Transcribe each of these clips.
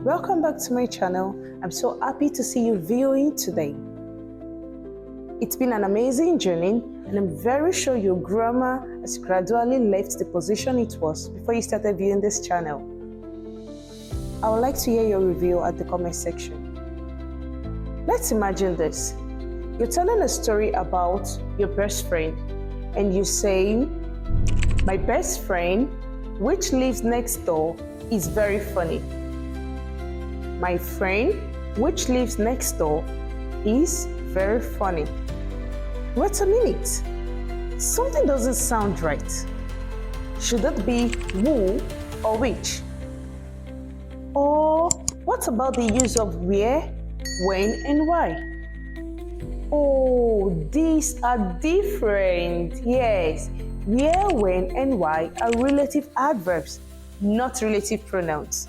Welcome back to my channel. I'm so happy to see you viewing today. It's been an amazing journey and I'm very sure your grammar has gradually left the position it was before you started viewing this channel. I would like to hear your review at the comment section. Let's imagine this. You're telling a story about your best friend and you say, "My best friend, which lives next door, is very funny." My friend, which lives next door, is very funny. Wait a minute. Something doesn't sound right. Should it be who or which? Or what about the use of where, when, and why? Oh, these are different. Yes, where, when, and why are relative adverbs, not relative pronouns.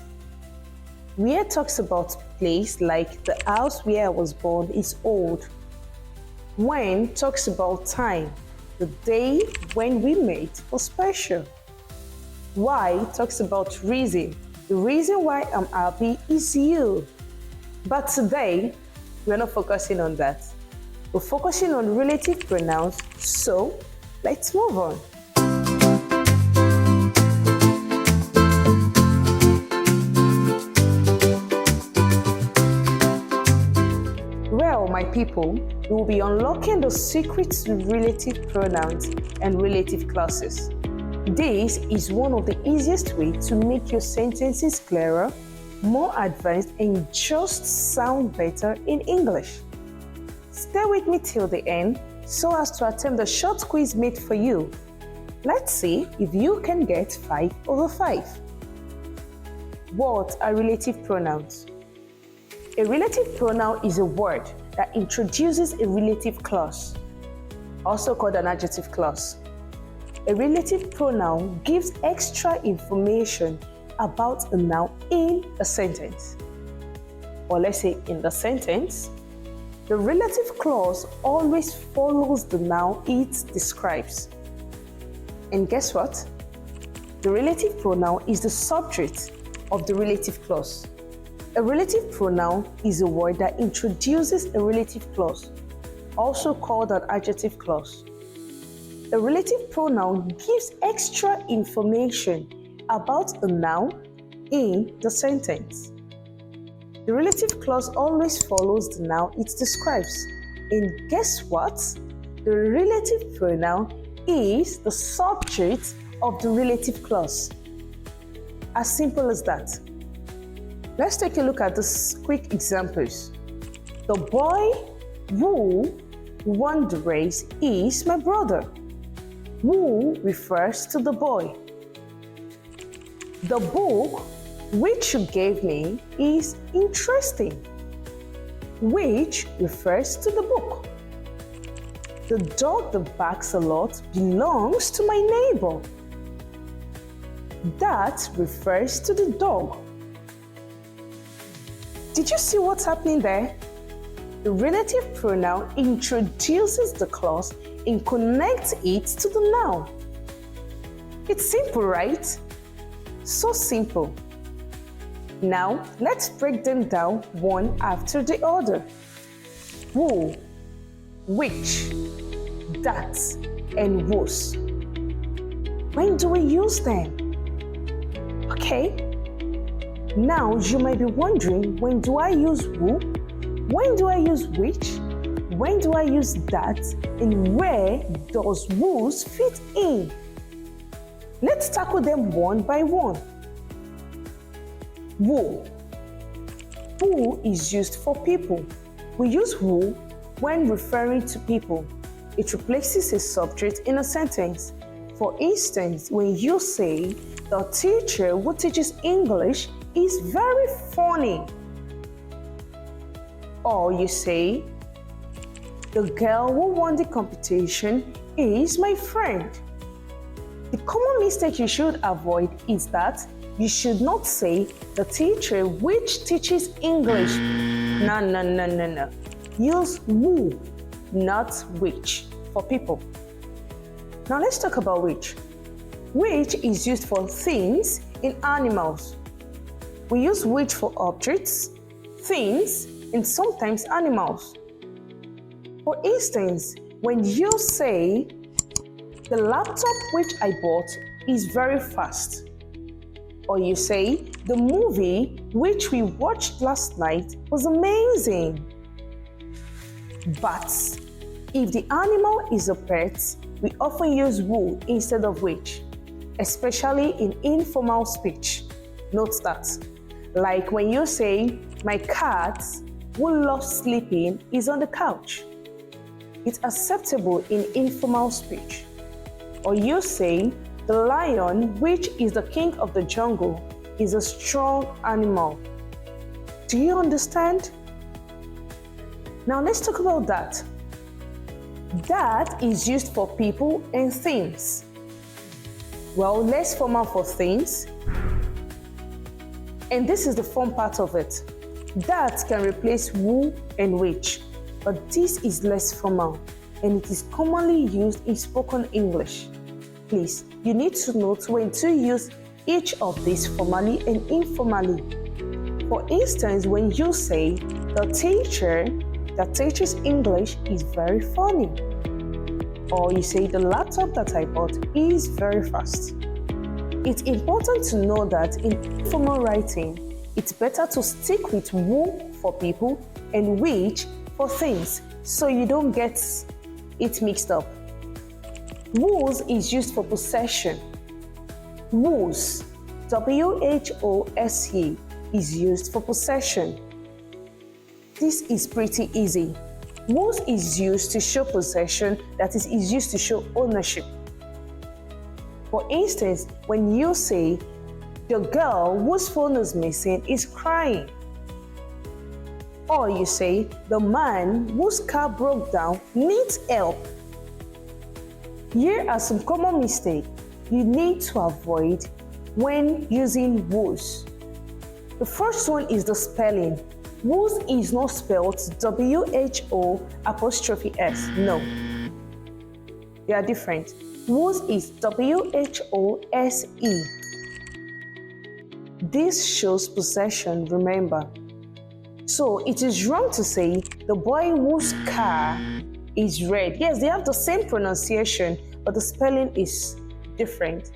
Where talks about place, like the house where I was born is old. When talks about time, the day when we met was special. Why talks about reason, the reason why I'm happy is you. But today, we're not focusing on that. We're focusing on relative pronouns, so let's move on. Well, my people, we will be unlocking the secrets to relative pronouns and relative clauses. This is one of the easiest ways to make your sentences clearer, more advanced, and just sound better in English. Stay with me till the end so as to attempt the short quiz made for you. Let's see if you can get 5 over 5. What are relative pronouns? A relative pronoun is a word that introduces a relative clause, also called an adjective clause. A relative pronoun gives extra information about a noun in a sentence. Or let's say in the sentence, the relative clause always follows the noun it describes. And guess what? The relative pronoun is the subject of the relative clause. A relative pronoun is a word that introduces a relative clause, also called an adjective clause. A relative pronoun gives extra information about a noun in the sentence. The relative clause always follows the noun it describes. And guess what? The relative pronoun is the subject of the relative clause. As simple as that. Let's take a look at these quick examples. The boy who won the race is my brother. Who refers to the boy. The book which you gave me is interesting. Which refers to the book. The dog that barks a lot belongs to my neighbor. That refers to the dog. Did you see what's happening there? The relative pronoun introduces the clause and connects it to the noun. It's simple, right? So simple. Now, let's break them down one after the other. Who, which, that, and whose. When do we use them? Okay. Now, you might be wondering, when do I use who? When do I use which? When do I use that? And where does whose fit in? Let's tackle them one by one. Who. Who is used for people. We use who when referring to people. It replaces a subject in a sentence. For instance, when you say, "The teacher who teaches English is very funny." Or you say, "The girl who won the competition is my friend." The common mistake you should avoid is that you should not say "the teacher which teaches English." No. Use who, not which, for people. Now let's talk about which. Which is used for things in animals. We use which for objects, things, and sometimes animals. For instance, when you say, "The laptop which I bought is very fast," or you say, "The movie which we watched last night was amazing." But if the animal is a pet, we often use who instead of which, especially in informal speech. Note that. Like when you say, "My cat, who loves sleeping, is on the couch." It's acceptable in informal speech. Or you say, "The lion, which is the king of the jungle, is a strong animal." Do you understand? Now let's talk about that. That is used for people and things. Well, less formal for things. And this is the fun part of it. That can replace who and which, but this is less formal and it is commonly used in spoken English. Please, you need to note when to use each of these formally and informally. For instance, when you say, "The teacher that teaches English is very funny," or you say, "The laptop that I bought is very fast." It's important to know that in informal writing, it's better to stick with who for people and which for things, so you don't get it mixed up. Whose is used for possession. Whose, W-H-O-S-E, is used for possession. This is pretty easy. Whose is used to show possession, that is used to show ownership. For instance, when you say, "The girl whose phone is missing is crying," or you say, "The man whose car broke down needs help." Here are some common mistakes you need to avoid when using whose. The first one is the spelling. Whose is not spelled W-H-O''S. No, they are different. Whose is W-H-O-S-E. This shows possession, remember. So it is wrong to say, "The boy whose car is red." Yes, they have the same pronunciation, but the spelling is different.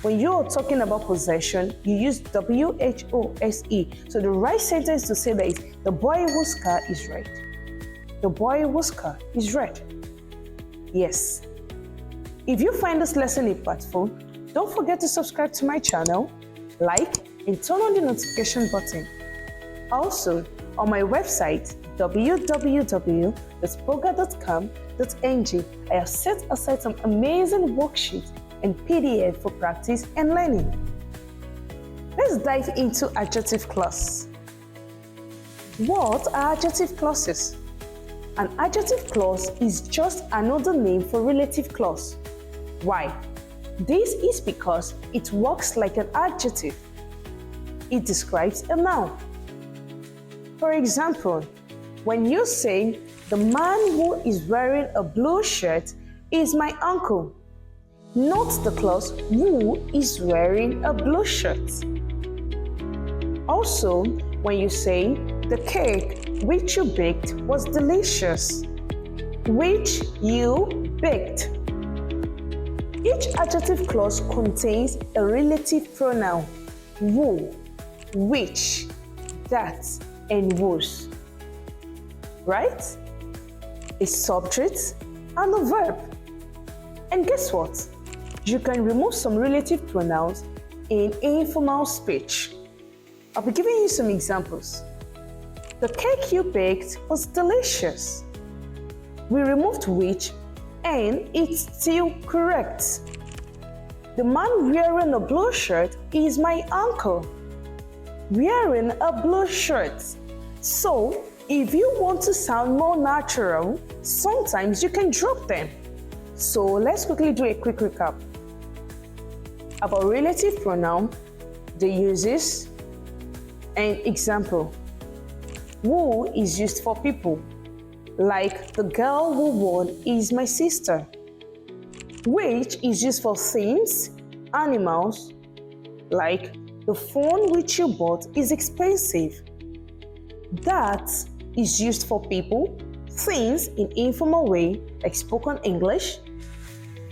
When you're talking about possession, you use W-H-O-S-E. So the right sentence to say that is, "The boy whose car is red." The boy whose car is red. Yes. If you find this lesson impactful, don't forget to subscribe to my channel, like, and turn on the notification button. Also, on my website, www.spoga.com.ng, I have set aside some amazing worksheets and PDF for practice and learning. Let's dive into adjective clause. What are adjective clauses? An adjective clause is just another name for relative clause. Why? This is because it works like an adjective. It describes a noun. For example, when you say, "The man who is wearing a blue shirt is my uncle," note the clause "who is wearing a blue shirt." Also, when you say, "The cake which you baked was delicious," which you baked. Each adjective clause contains a relative pronoun, who, which, that, and whose. Right? A subject and a verb. And guess what? You can remove some relative pronouns in informal speech. I'll be giving you some examples. The cake you baked was delicious. We removed which, and it's still correct. The man wearing a blue shirt is my uncle. Wearing a blue shirt. So, if you want to sound more natural, sometimes you can drop them. So, let's quickly do a quick recap about relative pronoun, the uses, and example. Who is used for people, like the girl who won is my sister. Which is used for things, animals, like The phone which you bought is expensive. That is used for people, things in informal way like spoken English.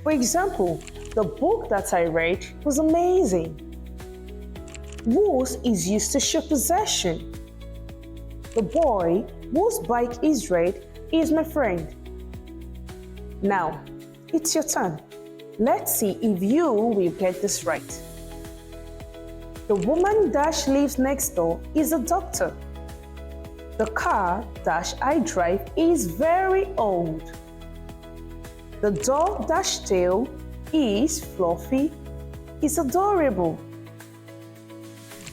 For example, the book that I read was amazing. Whose is used to show possession. The boy whose bike is red is my friend. Now, it's your turn. Let's see if you will get this right. The woman dash lives next door is a doctor. The car dash I drive is very old. The dog dash tail is fluffy, is adorable.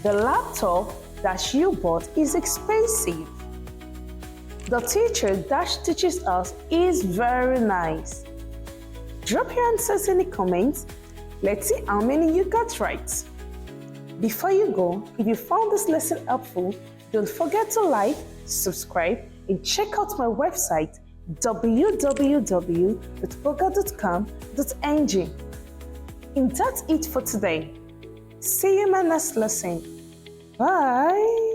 The laptop dash you bought is expensive. The teacher dash teaches us is very nice. Drop your answers in the comments. Let's see how many you got right. Before you go, if you found this lesson helpful, don't forget to like, subscribe, and check out my website www.poga.com.ng. And that's it for today. See you in my next lesson. Bye!